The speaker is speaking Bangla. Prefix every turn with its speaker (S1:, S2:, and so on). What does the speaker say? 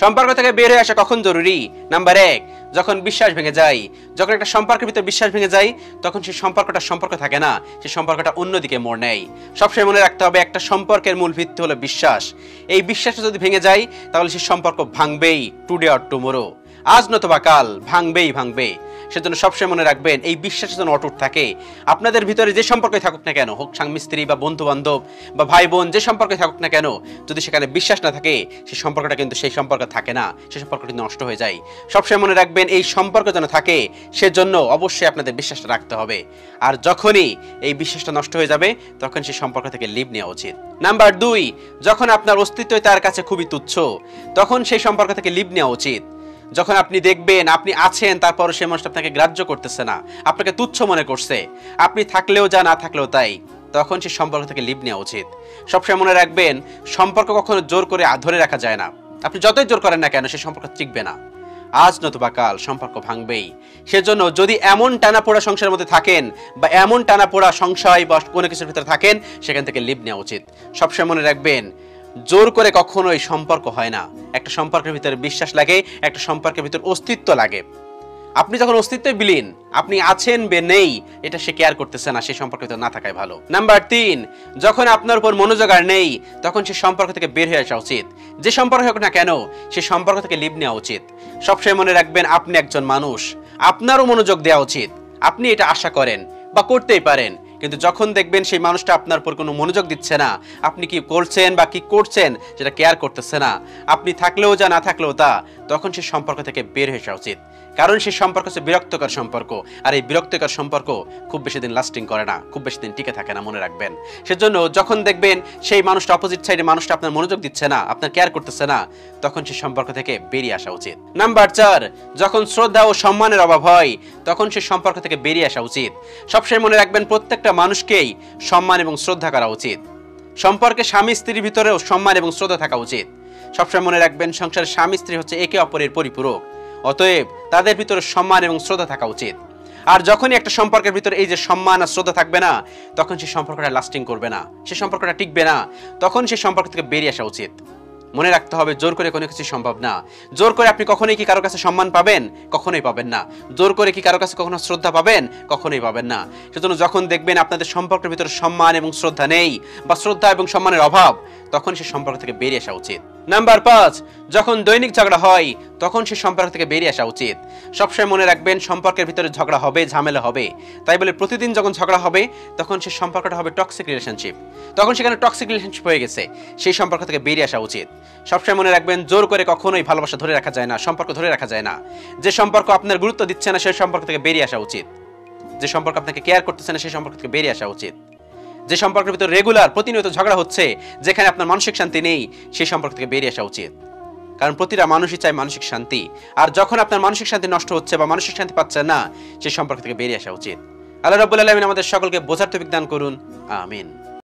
S1: সম্পর্ক থেকে বের হয়ে আসা কখন জরুরি? নাম্বার 1, যখন বিশ্বাস ভেঙে যায়। যখন একটা সম্পর্কের ভিতর বিশ্বাস ভেঙে যায়, তখন সেই সম্পর্কটা সম্পর্ক থাকে না, সেই সম্পর্কটা অন্যদিকে মোড় নেয়। সবসময় মনে রাখতে হবে, একটা সম্পর্কের মূল ভিত্তি হলো বিশ্বাস। এই বিশ্বাসটা যদি ভেঙে যায়, তাহলে সেই সম্পর্ক ভাঙবেই, টুডে অর টুমোরো, আজ নতুবা কাল ভাঙবেই ভাঙবে। সেজন্য সবসময় মনে রাখবেন, এই বিশ্বাস যেন অটুট থাকে। আপনাদের ভিতরে যে সম্পর্কই থাকুক না কেন, হোক স্বামী স্ত্রী বা বন্ধু বান্ধব বা ভাই বোন, যে সম্পর্কে থাকুক না কেন, যদি সেখানে বিশ্বাস না থাকে, সেই সম্পর্কটা কিন্তু সেই সম্পর্ক থাকে না, সেই সম্পর্ক কিন্তু নষ্ট হয়ে যায়। সবসময় মনে রাখবেন, এই সম্পর্ক যেন থাকে, সেজন্য অবশ্যই আপনাদের বিশ্বাসটা রাখতে হবে। আর যখনই এই বিশ্বাসটা নষ্ট হয়ে যাবে, তখন সেই সম্পর্ক থেকে লিভ নেওয়া উচিত। নাম্বার 2, যখন আপনার অস্তিত্বই তার কাছে খুবই তুচ্ছ, তখন সেই সম্পর্ক থেকে লিভ নেওয়া উচিত। যখন আপনি দেখবেন আপনি আছেন, তারপরও সেই মানুষটা আপনাকে গ্রাহ্য করতেছে না, আপনাকে তুচ্ছ মনে করছে, আপনি থাকলেও যা না থাকলেও তাই, তখন সেই সম্পর্ক থেকে লিভ নেওয়া উচিত। সবসময় মনে রাখবেন, সম্পর্ক কখনো জোর করে ধরে রাখা যায় না। আপনি যতই জোর করেন না কেন, সেই সম্পর্ক টিকবে না, আজ নতুবা কাল সম্পর্ক ভাঙবেই। সেজন্য যদি এমন টানাপোড়া সংসারের মধ্যে থাকেন, বা এমন টানাপোড়া সংশয় বা কোনো কিছুর ভিতরে থাকেন, সেখান থেকে লিভ নেওয়া উচিত। সবসময় মনে রাখবেন, জোর করে কখনোই সম্পর্ক হয় না। একটা সম্পর্কের ভিতরে বিশ্বাস লাগে, একটা সম্পর্কের ভিতরে অস্তিত্ব লাগে। আপনি যখন অস্তিত্বে বিলীন, আপনি আছেন বে নেই, এটা সে কেয়ার করতেছে না, সেই সম্পর্ক না থাকাই ভালো। নাম্বার 3, যখন আপনার উপর মনোযোগ আর নেই, তখন সে সম্পর্ক থেকে বের হয়ে আসা উচিত। যে সম্পর্ক হোক না কেন, সে সম্পর্ক থেকে লিভ নেওয়া উচিত। সবসময় মনে রাখবেন, আপনি একজন মানুষ, আপনারও মনোযোগ দেওয়া উচিত। আপনি এটা আশা করেন বা করতেই পারেন, কিন্তু যখন দেখবেন সেই মানুষটা আপনার উপর কোনো মনোযোগ দিচ্ছে না, আপনি কি করছেন বা কি করছেন সেটা কেয়ার করতেছে না, আপনি থাকলেও যা না থাকলেও তা, তখন সেই সম্পর্ক থেকে বের হয়ে আসা উচিত। কারণ সেই সম্পর্ক হচ্ছে বিরক্তকর সম্পর্ক, আর এই বিরক্তকর সম্পর্ক খুব বেশি দিন লাস্টিং করে না, খুব বেশি দিন টিকে থাকে না, মনে রাখবেন। সেজন্য যখন দেখবেন সেই মানুষটা, অপোজিট সাইডে মানুষটা আপনার মনোযোগ দিচ্ছে না, আপনার কেয়ার করতেছে না, তখন সেই সম্পর্ক থেকে বেরিয়ে আসা উচিত। নাম্বার 4, যখন শ্রদ্ধা ও সম্মানের অভাব হয়, তখন সেই সম্পর্ক থেকে বেরিয়ে আসা উচিত। সবসময় মনে রাখবেন, প্রত্যেকটা মানুষকেই সম্মান এবং শ্রদ্ধা করা উচিত। সম্পর্কে স্বামী স্ত্রীর ভিতরেও সম্মান এবং শ্রদ্ধা থাকা উচিত। সবসময় মনে রাখবেন, সংসারের স্বামী স্ত্রী হচ্ছে একে অপরের পরিপূরক, অতএব তাদের ভিতরে সম্মান এবং শ্রদ্ধা থাকা উচিত। আর যখনই একটা সম্পর্কের ভিতরে এই যে সম্মান আর শ্রদ্ধা থাকবে না, তখন সেই সম্পর্কটা লাস্টিং করবে না, সেই সম্পর্কটা টিকবে না, তখন সেই সম্পর্ক থেকে বেরিয়ে আসা উচিত। মনে রাখতে হবে, জোর করে কোনো কিছু সম্ভব না। জোর করে আপনি কখনোই কি কারো কাছে সম্মান পাবেন? কখনোই পাবেন না। জোর করে কি কারো কাছে কখনো শ্রদ্ধা পাবেন? কখনোই পাবেন না। সেজন্য যখন দেখবেন আপনাদের সম্পর্কের ভিতরে সম্মান এবং শ্রদ্ধা নেই, বা শ্রদ্ধা এবং সম্মানের অভাব, তখন সেই সম্পর্ক থেকে বেরিয়ে আসা উচিত। নাম্বার 5, যখন দৈনিক ঝগড়া হয়, তখন সেই সম্পর্ক থেকে বেরিয়ে আসা উচিত। সবসময় মনে রাখবেন, সম্পর্কের ভিতরে ঝগড়া হবে, ঝামেলা হবে, তাই বলে প্রতিদিন যখন ঝগড়া হবে, তখন সেই সম্পর্কটা হবে টক্সিক রিলেশনশিপ। তখন সেখানে টক্সিক রিলেশনশিপ হয়ে গেছে, সেই সম্পর্ক থেকে বেরিয়ে আসা উচিত। সবসময় মনে রাখবেন, জোর করে কখনোই ভালোবাসা ধরে রাখা যায় না, সম্পর্ক ধরে রাখা যায় না। যে সম্পর্ক আপনার গুরুত্ব দিচ্ছে না, সেই সম্পর্ক থেকে বেরিয়ে আসা উচিত। যে সম্পর্ক আপনাকে কেয়ার করতেছে না, সেই সম্পর্ক থেকে বেরিয়ে আসা উচিত। যে সম্পর্কের ভিতরে রেগুলার প্রতিনিয়ত ঝগড়া হচ্ছে, যেখানে আপনার মানসিক শান্তি নেই, সেই সম্পর্ক থেকে বেরিয়ে আসা উচিত। কারণ প্রতিটা মানুষই চায় মানসিক শান্তি, আর যখন আপনার মানসিক শান্তি নষ্ট হচ্ছে বা মানসিক শান্তি পাচ্ছেন না, সেই সম্পর্ক থেকে বেরিয়ে আসা উচিত। আল্লাহ রাব্বুল আলামিন আমাদের সকলকে বোঝার তৌফিক দান করুন, আমিন।